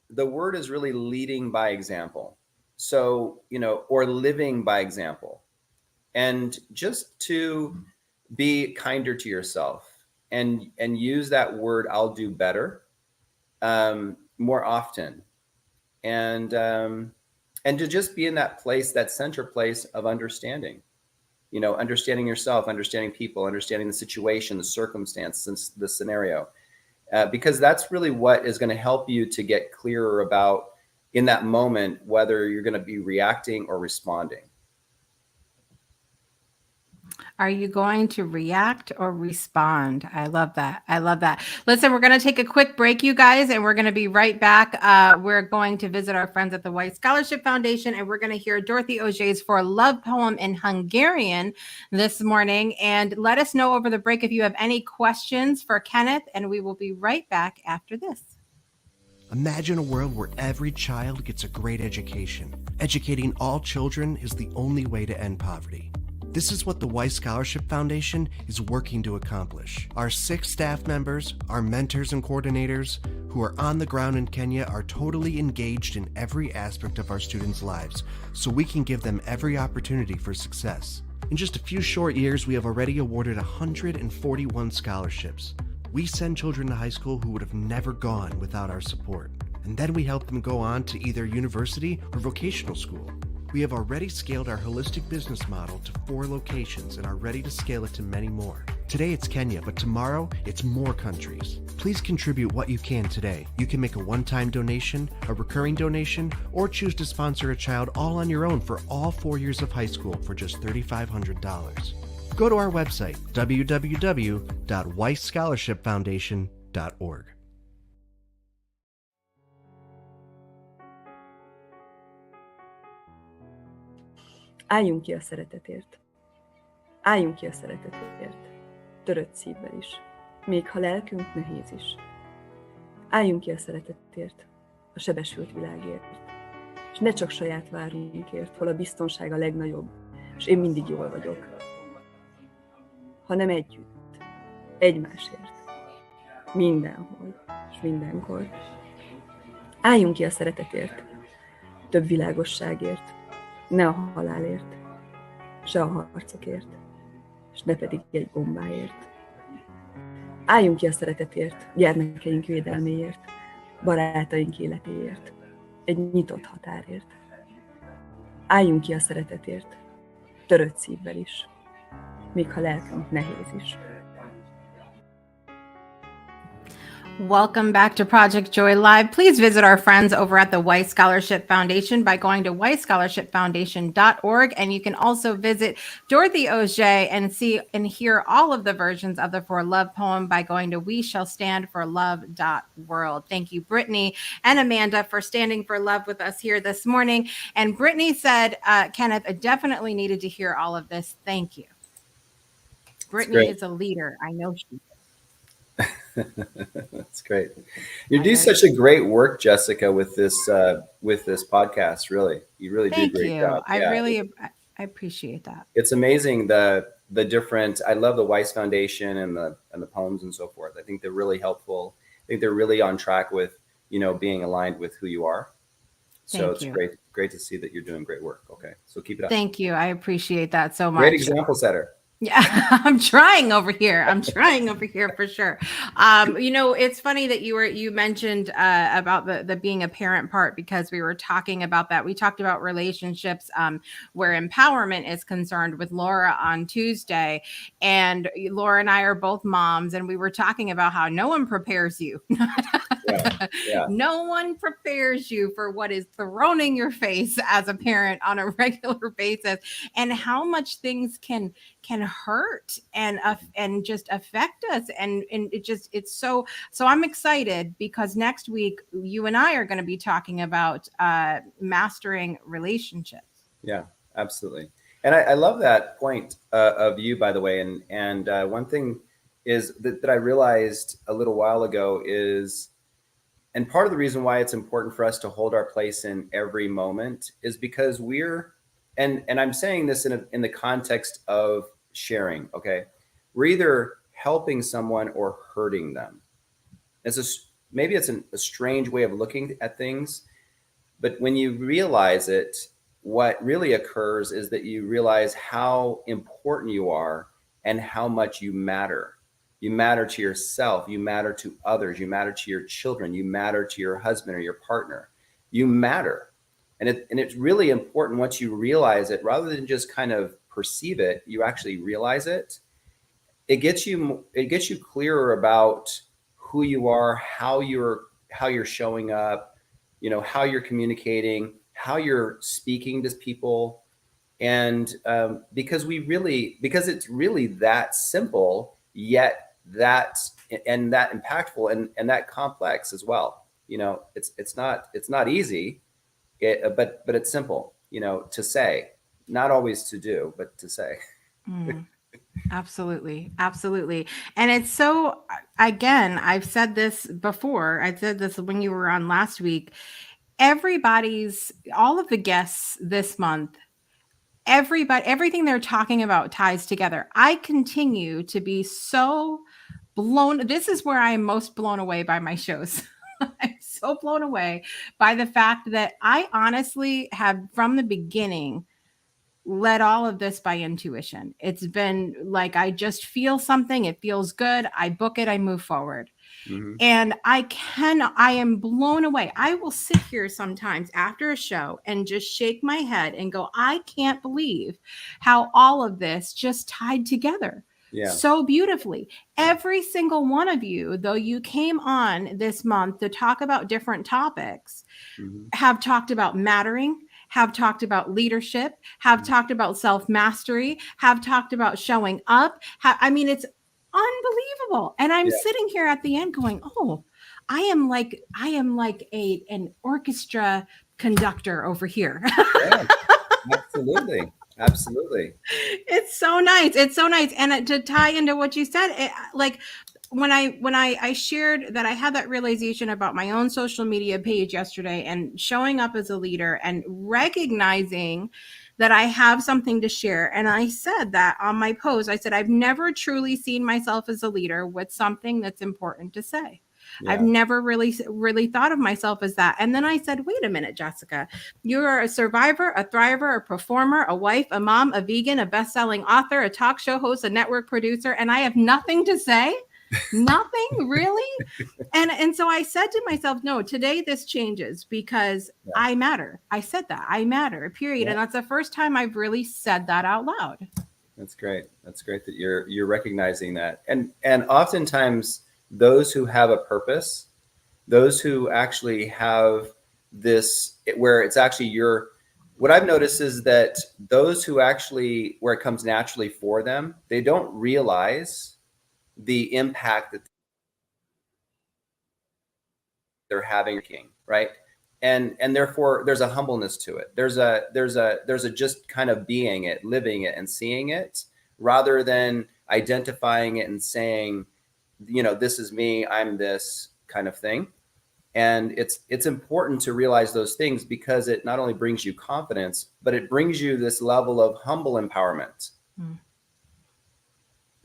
the word is really leading by example. So, or living by example, and just to be kinder to yourself and use that word, I'll do better, more often. and to just be in that place, that center place of understanding, understanding yourself, understanding people, understanding the situation, the circumstance, the scenario, because that's really what is going to help you to get clearer about in that moment, whether you're going to be reacting or responding. Are you going to react or respond? I love that. I love that. Listen, we're going to take a quick break, you guys, and we're going to be right back. We're going to visit our friends at the White Scholarship Foundation, and we're going to hear Dorothy Auger's For Love poem in Hungarian this morning. And let us know over the break if you have any questions for Kenneth, and we will be right back after this. Imagine a world where every child gets a great education. Educating all children is the only way to end poverty. This is what the White Scholarship Foundation is working to accomplish. Our 6 staff members, our mentors and coordinators, who are on the ground in Kenya, are totally engaged in every aspect of our students' lives, so we can give them every opportunity for success. In just a few short years, we have already awarded 141 scholarships. We send children to high school who would have never gone without our support. And then we help them go on to either university or vocational school. We have already scaled our holistic business model to 4 locations and are ready to scale it to many more. Today it's Kenya, but tomorrow it's more countries. Please contribute what you can today. You can make a one-time donation, a recurring donation, or choose to sponsor a child all on your own for all 4 years of high school for just $3,500. Go to our website, www.whitescholarshipfoundation.org. Álljunk ki a szeretetért. Álljunk ki a szeretetért. Törött szívvel is. Még ha lelkünk nehéz is. Álljunk ki a szeretetért. A sebesült világért. És ne csak saját várunkért, hol a biztonság a legnagyobb, és én mindig jól vagyok. Hanem együtt. Egymásért. Mindenhol. És mindenkor. Álljunk ki a szeretetért. Több világosságért. Ne a halálért, se a harcokért, és ne pedig egy bombáért. Álljunk ki a szeretetért, gyermekeink védelméért, barátaink életéért, egy nyitott határért. Álljunk ki a szeretetért, törött szívvel is, még ha lelkünk nehéz is. Welcome back to Project Joy Live. Please visit our friends over at the White Scholarship Foundation by going to whitescholarshipfoundation.org. And you can also visit Dorothy Auger and see and hear all of the versions of the For Love poem by going to weshallstandforlove.world. Thank you, Brittany and Amanda, for standing for love with us here this morning. And Brittany said, Kenneth, I definitely needed to hear all of this. Thank you. Brittany is a leader. I know she is. That's great. You do such a great work, Jessica, with this podcast. Really, you really do a great job. I appreciate that. It's amazing the different. I love the Weiss Foundation and the poems and so forth. I think they're really helpful. I think they're really on track with being aligned with who you are. So it's great to see that you're doing great work. Okay, so keep it up. Thank you. I appreciate that so much. Great example setter. Yeah, I'm trying over here for sure. It's funny that you mentioned about the being a parent part, because we were talking about that. We talked about relationships where empowerment is concerned with Laura on Tuesday, and Laura and I are both moms, and we were talking about how no one prepares you. Yeah. No one prepares you for what is thrown in your face as a parent on a regular basis, and how much things can hurt and just affect us, and it's so I'm excited, because next week you and I are going to be talking about mastering relationships. Yeah, absolutely. And I love that point of you, by the way. And one thing is that I realized a little while ago is, and part of the reason why it's important for us to hold our place in every moment is because and I'm saying this in the context of sharing. Okay, we're either helping someone or hurting them. Maybe it's a strange way of looking at things, but when you realize it, what really occurs is that you realize how important you are and how much you matter. You matter to yourself, you matter to others, you matter to your children, you matter to your husband or your partner. You matter. And it's really important once you realize it, rather than just kind of perceive it, you actually realize it. It gets you clearer about who you are, how you're showing up, how you're communicating, how you're speaking to people. And because it's really that simple, yet that impactful and that complex as well. It's not easy, but it's simple, to say, not always to do, but to say. Absolutely. Absolutely. And it's so, again, I've said this before. I said this when you were on last week. All of the guests this month, everything they're talking about ties together. I continue to be so blown. This is where I am most blown away by my shows. I'm so blown away by the fact that I honestly have, from the beginning, led all of this by intuition. It's been like, I just feel something. It feels good. I book it. I move forward. Mm-hmm. And I am blown away. I will sit here sometimes after a show and just shake my head and go, I can't believe how all of this just tied together. Yeah. So beautifully. Every single one of you, though you came on this month to talk about different topics, have talked about mattering, have talked about leadership, have talked about self-mastery, have talked about showing up. It's unbelievable. And I'm sitting here at the end going, oh, I am like an orchestra conductor over here. Yeah, absolutely. Absolutely. It's so nice. It's so nice. And to tie into what you said, when I shared that I had that realization about my own social media page yesterday and showing up as a leader and recognizing that I have something to share. And I said that on my post, I said, I've never truly seen myself as a leader with something that's important to say. Yeah. I've never really thought of myself as that. And then I said, wait a minute, Jessica, you're a survivor, a thriver, a performer, a wife, a mom, a vegan, a best-selling author, a talk show host, a network producer, and I have nothing to say. Nothing really. And so I said to myself, no, today this changes because I matter. I said that I matter, period. And that's the first time I've really said that out loud. That's great. That's great that you're recognizing that. And oftentimes those who have a purpose, those who actually have this, where it's actually what I've noticed is that those who actually, where it comes naturally for them, they don't realize the impact that they're having, right? And therefore there's a humbleness to it. There's a just kind of being it, living it, and seeing it, rather than identifying it and saying, this is me, I'm this kind of thing. And it's important to realize those things, because it not only brings you confidence, but it brings you this level of humble empowerment.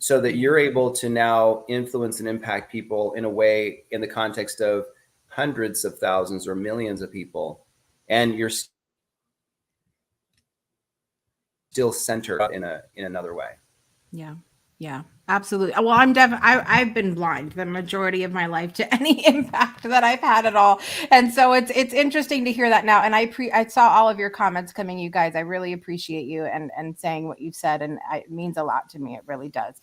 So that you're able to now influence and impact people in a way, in the context of hundreds of thousands or millions of people, and you're still centered in another way. Yeah, absolutely. Well, I've been blind the majority of my life to any impact that I've had at all. And so it's interesting to hear that now. And I saw all of your comments coming, you guys. I really appreciate you and saying what you've said. And it means a lot to me. It really does.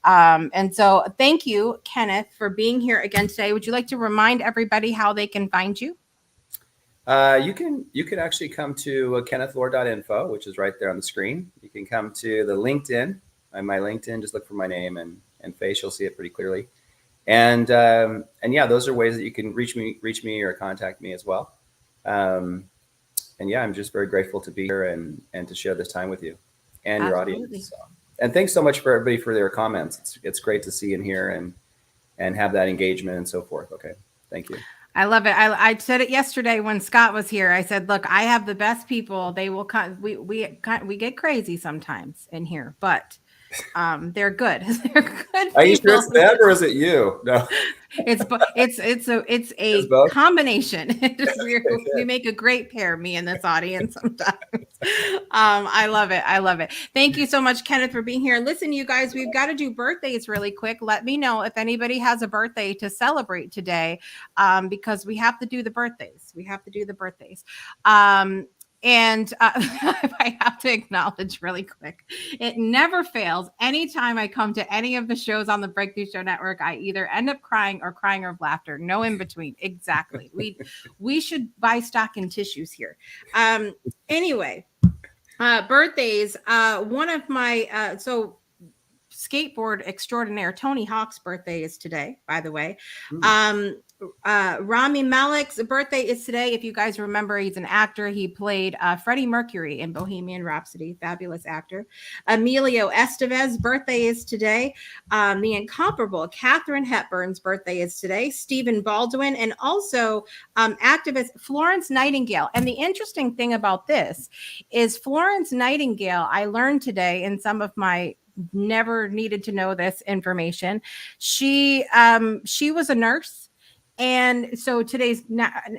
And so thank you, Kenneth, for being here again today. Would you like to remind everybody how they can find you? You can actually come to KennethLord.info, which is right there on the screen. You can come to the LinkedIn. On my LinkedIn, just look for my name and face. You'll see it pretty clearly. And yeah, those are ways that you can reach me or contact me as well. And yeah, I'm just very grateful to be here and to share this time with you and your audience. So, and thanks so much for everybody for their comments. It's great to see and hear and have that engagement and so forth. Okay, thank you. I love it. I said it yesterday when Scott was here. I said, look, I have the best people. They will come. We get crazy sometimes in here, but They're good. They're good Are you sure it's people. them or is it you? No, It's a it's both. combination. We Okay. make a great pair, me and this audience sometimes. I love it. I love it. Thank you so much, Kenneth, for being here. Listen, you guys, we've got to do birthdays really quick. Let me know if anybody has a birthday to celebrate today, because we have to do the birthdays. We have to do the birthdays. And I have to acknowledge really quick, it never fails. Anytime I come to any of the shows on the Breakthrough Show Network, I either end up crying or crying of laughter. No in between. Exactly. We should buy stock in tissues here. Anyway, birthdays. One of my skateboard extraordinaire Tony Hawk's birthday is today, by the way. Rami Malek's birthday is today. If you guys remember, he's an actor. He played Freddie Mercury in Bohemian Rhapsody. Fabulous actor. Emilio Estevez's birthday is today. The incomparable Katharine Hepburn's birthday is today. Stephen Baldwin, and also activist Florence Nightingale. And the interesting thing about this is Florence Nightingale, I learned today in some of my never needed to know this information. She was a nurse. And so today's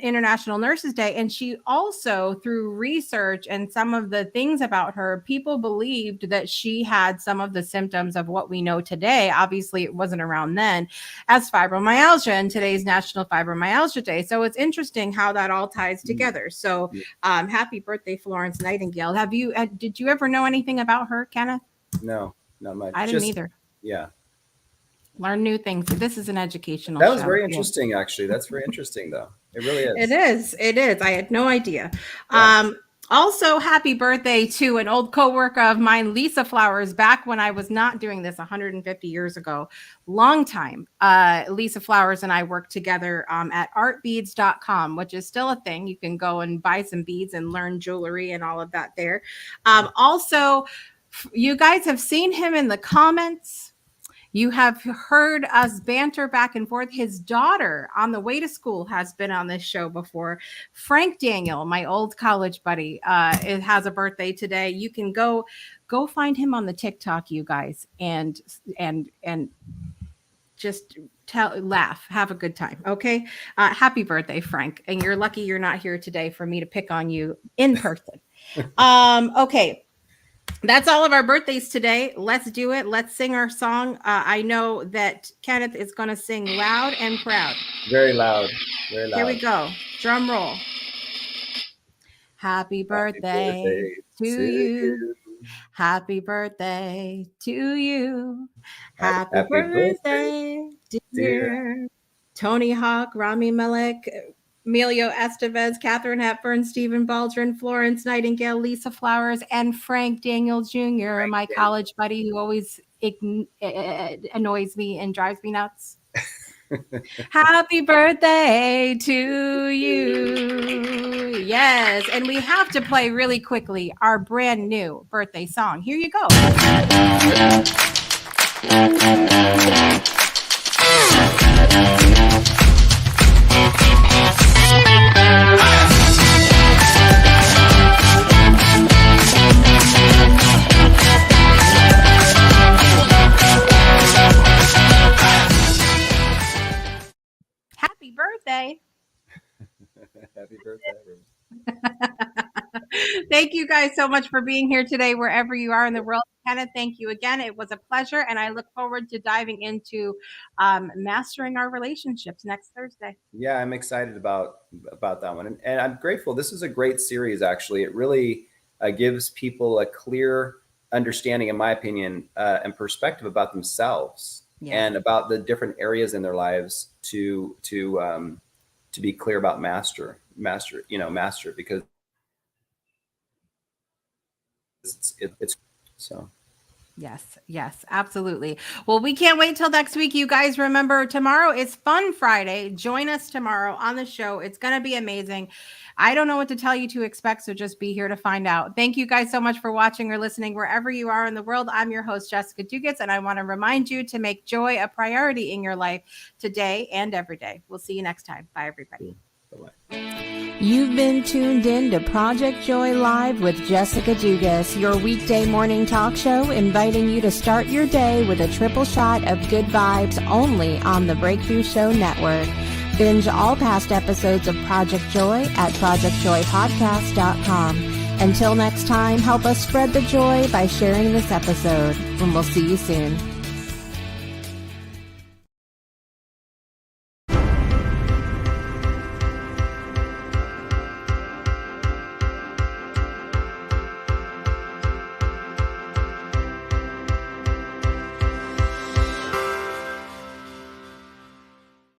International Nurses Day. And she also, through research and some of the things about her, people believed that she had some of the symptoms of what we know today. Obviously, it wasn't around then, as fibromyalgia, and today's National Fibromyalgia Day. So it's interesting how that all ties together. So happy birthday, Florence Nightingale. Did you ever know anything about her, Kenneth? No, not much. I didn't either. Yeah. Learn new things. This is an educational That was show. very interesting, actually. That's very interesting, though. It really is. It is. It is. I had no idea. Yeah. Also, happy birthday to an old coworker of mine, Lisa Flowers, back when I was not doing this 150 years ago. Long time. Lisa Flowers and I worked together at artbeads.com, which is still a thing. You can go and buy some beads and learn jewelry and all of that there. Also, you guys have seen him in the comments. You have heard us banter back and forth. His daughter on the way to school has been on this show before. Frank Daniel, my old college buddy, has a birthday today. You can go find him on the TikTok, you guys, and just laugh, have a good time. Okay. Happy birthday, Frank. And you're lucky you're not here today for me to pick on you in person. Okay. That's all of our birthdays today. Let's do it. Let's sing our song. I know that Kenneth is going to sing loud and proud. Very loud. Very loud. Here we go. Drum roll. Happy birthday to you. Happy birthday to you. Happy birthday, dear Tony Hawk, Rami Malek, Emilio Estevez, Katharine Hepburn, Stephen Baldwin, Florence Nightingale, Lisa Flowers, and Frank Daniel Jr., my college buddy who always annoys me and drives me nuts. Happy birthday to you. Yes. And we have to play really quickly our brand new birthday song. Here you go. Happy birthday. Happy birthday. Thank you guys so much for being here today, wherever you are in the world. Kenneth, thank you again. It was a pleasure, and I look forward to diving into mastering our relationships next Thursday. Yeah, I'm excited about that one, and I'm grateful. This is a great series, actually. It really gives people a clear understanding, in my opinion, and perspective about themselves and about the different areas in their lives to be clear about master, because it's so. Yes, absolutely. Well, we can't wait till next week. You guys remember, tomorrow is Fun Friday. Join us tomorrow on the show. It's going to be amazing. I don't know what to tell you to expect, so just be here to find out. Thank you guys so much for watching or listening wherever you are in the world. I'm your host, Jessica Dugas, and I want to remind you to make joy a priority in your life today and every day. We'll see you next time. Bye, everybody. Bye-bye. You've been tuned in to Project Joy Live with Jessica Dugas, your weekday morning talk show inviting you to start your day with a triple shot of good vibes only on the Breakthrough Show Network. Binge all past episodes of Project Joy at projectjoypodcast.com. Until next time, help us spread the joy by sharing this episode, and we'll see you soon.